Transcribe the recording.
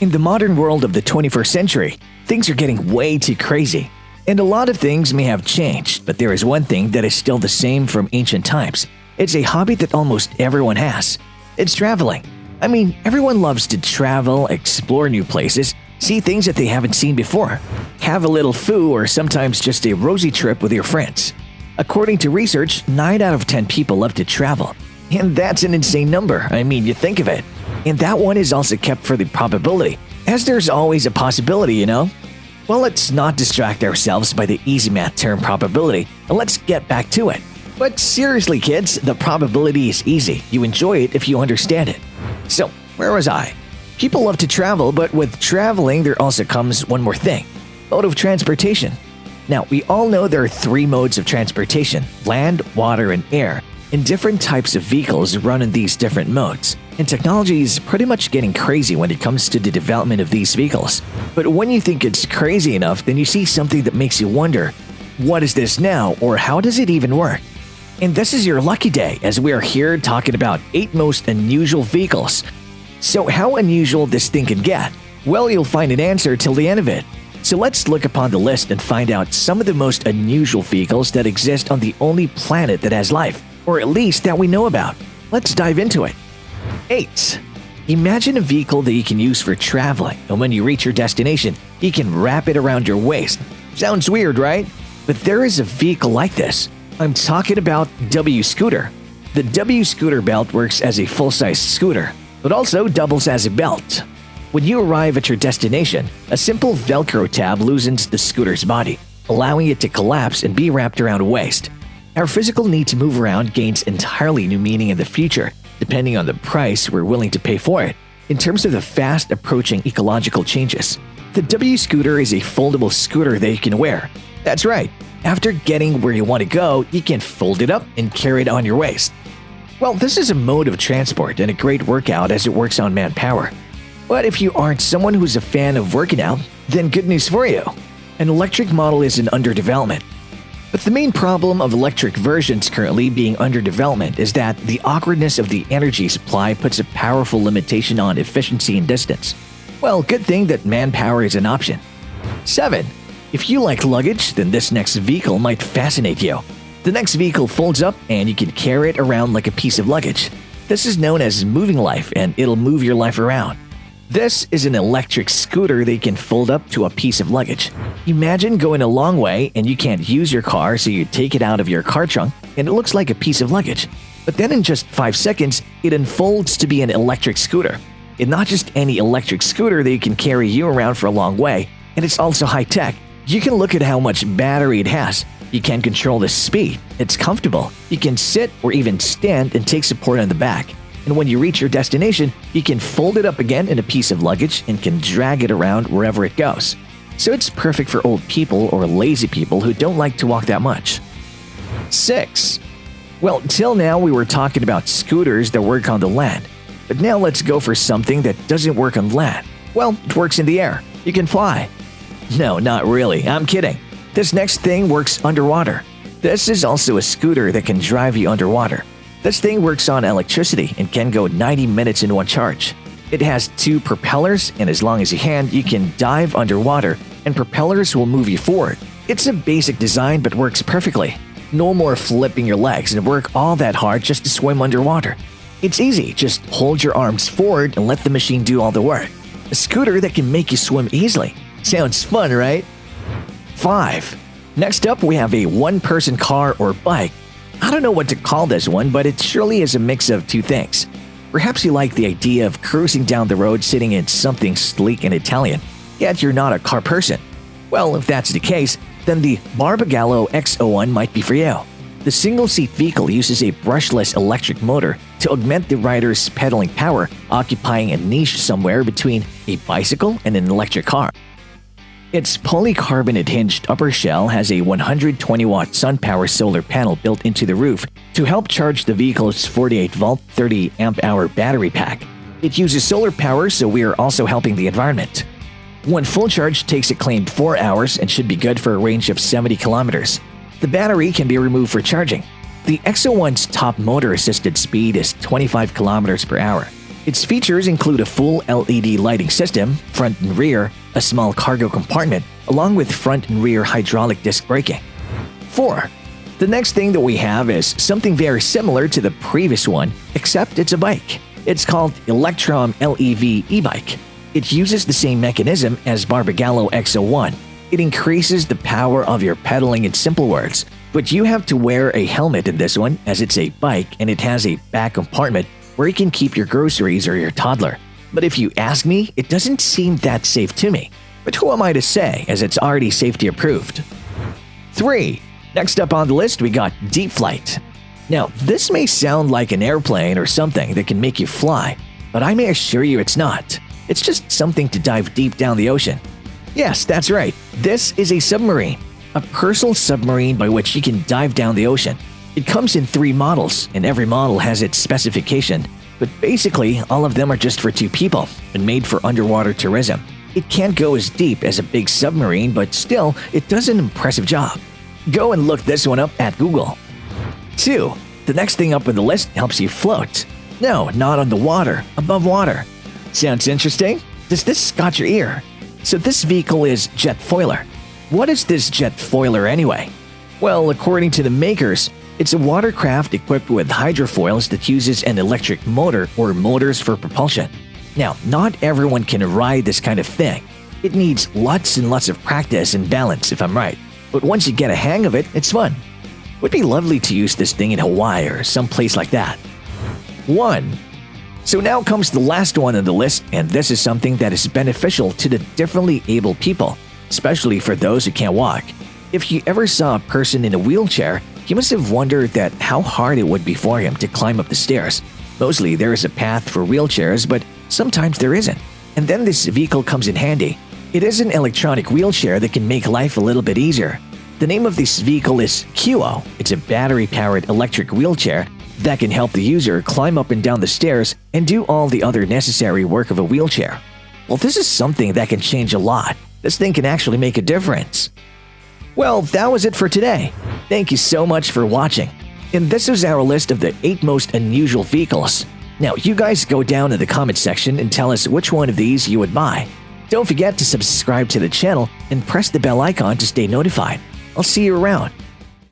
In the modern world of the 21st century, things are getting way too crazy. And a lot of things may have changed, but there is one thing that is still the same from ancient times. It's a hobby that almost everyone has. It's traveling. I mean, everyone loves to travel, explore new places, see things that they haven't seen before, have a little foo or sometimes just a rosy trip with your friends. According to research, 9 out of 10 people love to travel. And that's an insane number. I mean, you think of it. And that one is also kept for the probability, as there's always a possibility, you know? Well, let's not distract ourselves by the easy math term probability, and let's get back to it. But seriously, kids, the probability is easy. You enjoy it if you understand it. So, where was I? People love to travel, but with traveling, there also comes one more thing: mode of transportation. Now, we all know there are 3 modes of transportation: land, water, and air. And different types of vehicles run in these different modes. And technology is pretty much getting crazy when it comes to the development of these vehicles. But when you think it's crazy enough, then you see something that makes you wonder, what is this now, or how does it even work? And this is your lucky day, as we are here talking about 8 most unusual vehicles. So how unusual this thing can get? Well, you'll find an answer till the end of it. So let's look upon the list and find out some of the most unusual vehicles that exist on the only planet that has life, or at least that we know about. Let's dive into it. 8. Imagine a vehicle that you can use for traveling, and when you reach your destination, you can wrap it around your waist. Sounds weird, right? But there is a vehicle like this. I'm talking about Wscooter. The Wscooter belt works as a full-size scooter, but also doubles as a belt. When you arrive at your destination, a simple Velcro tab loosens the scooter's body, allowing it to collapse and be wrapped around a waist. Our physical need to move around gains entirely new meaning in the future, depending on the price we're willing to pay for it, in terms of the fast-approaching ecological changes. The Wscooter is a foldable scooter that you can wear. That's right, after getting where you want to go, you can fold it up and carry it on your waist. Well, this is a mode of transport and a great workout as it works on manpower. But if you aren't someone who's a fan of working out, then good news for you. An electric model is under development. But the main problem of electric versions currently being under development is that the awkwardness of the energy supply puts a powerful limitation on efficiency and distance. Well, good thing that manpower is an option. 7. If you like luggage, then this next vehicle might fascinate you. The next vehicle folds up and you can carry it around like a piece of luggage. This is known as moving life, and it'll move your life around. This is an electric scooter that you can fold up to a piece of luggage. Imagine going a long way and you can't use your car, so you take it out of your car trunk and it looks like a piece of luggage. But then in just 5 seconds, it unfolds to be an electric scooter. And not just any electric scooter that you can carry you around for a long way, and it's also high-tech. You can look at how much battery it has. You can control the speed. It's comfortable. You can sit or even stand and take support on the back. And when you reach your destination, you can fold it up again in a piece of luggage and can drag it around wherever it goes. So it's perfect for old people or lazy people who don't like to walk that much. 6. Well, till now we were talking about scooters that work on the land. But now let's go for something that doesn't work on land. Well, it works in the air. You can fly. No, not really. I'm kidding. This next thing works underwater. This is also a scooter that can drive you underwater. This thing works on electricity and can go 90 minutes in one charge. It has 2 propellers, and as long as you can dive underwater, and propellers will move you forward. It's a basic design but works perfectly. No more flipping your legs and work all that hard just to swim underwater. It's easy, just hold your arms forward and let the machine do all the work. A scooter that can make you swim easily. Sounds fun, right? 5. Next up, we have a one-person car or bike. I don't know what to call this one, but it surely is a mix of 2 things. Perhaps you like the idea of cruising down the road sitting in something sleek and Italian, yet you're not a car person. Well, if that's the case, then the Barbagallo X01 might be for you. The single-seat vehicle uses a brushless electric motor to augment the rider's pedaling power, occupying a niche somewhere between a bicycle and an electric car. Its polycarbonate hinged upper shell has a 120-watt SunPower solar panel built into the roof to help charge the vehicle's 48-volt, 30-amp-hour battery pack. It uses solar power, so we are also helping the environment. One full charge takes a claimed 4 hours and should be good for a range of 70 kilometers. The battery can be removed for charging. The X01's top motor-assisted speed is 25 kilometers per hour. Its features include a full LED lighting system, front and rear, a small cargo compartment, along with front and rear hydraulic disc braking. 4. The next thing that we have is something very similar to the previous one, except it's a bike. It's called Electrom LEV e-bike. It uses the same mechanism as Barbagallo X01. It increases the power of your pedaling in simple words, but you have to wear a helmet in this one as it's a bike and it has a back compartment where you can keep your groceries or your toddler. But if you ask me, it doesn't seem that safe to me. But who am I to say, as it's already safety approved? 3. Next up on the list, we got Deep Flight. Now, this may sound like an airplane or something that can make you fly, but I may assure you it's not. It's just something to dive deep down the ocean. Yes, that's right. This is a submarine. A personal submarine by which you can dive down the ocean. It comes in 3 models, and every model has its specification, but basically all of them are just for 2 people and made for underwater tourism. It can't go as deep as a big submarine, but still, it does an impressive job. Go and look this one up at Google. 2. The next thing up on the list helps you float. No, not on the water, above water. Sounds interesting? Does this scotch your ear? So this vehicle is jet foiler. What is this jet foiler anyway? Well, according to the makers, it's a watercraft equipped with hydrofoils that uses an electric motor or motors for propulsion. Now, not everyone can ride this kind of thing. It needs lots and lots of practice and balance, if I'm right. But once you get a hang of it, it's fun. Would be lovely to use this thing in Hawaii or someplace like that. 1. So now comes the last one on the list, and this is something that is beneficial to the differently able people, especially for those who can't walk. If you ever saw a person in a wheelchair, you must have wondered that how hard it would be for him to climb up the stairs. Mostly there is a path for wheelchairs, but sometimes there isn't. And then this vehicle comes in handy. It is an electronic wheelchair that can make life a little bit easier. The name of this vehicle is QO. It's a battery-powered electric wheelchair that can help the user climb up and down the stairs and do all the other necessary work of a wheelchair. Well, this is something that can change a lot. This thing can actually make a difference. Well, that was it for today. Thank you so much for watching. And this is our list of the 8 most unusual vehicles. Now, you guys go down in the comment section and tell us which one of these you would buy. Don't forget to subscribe to the channel and press the bell icon to stay notified. I'll see you around.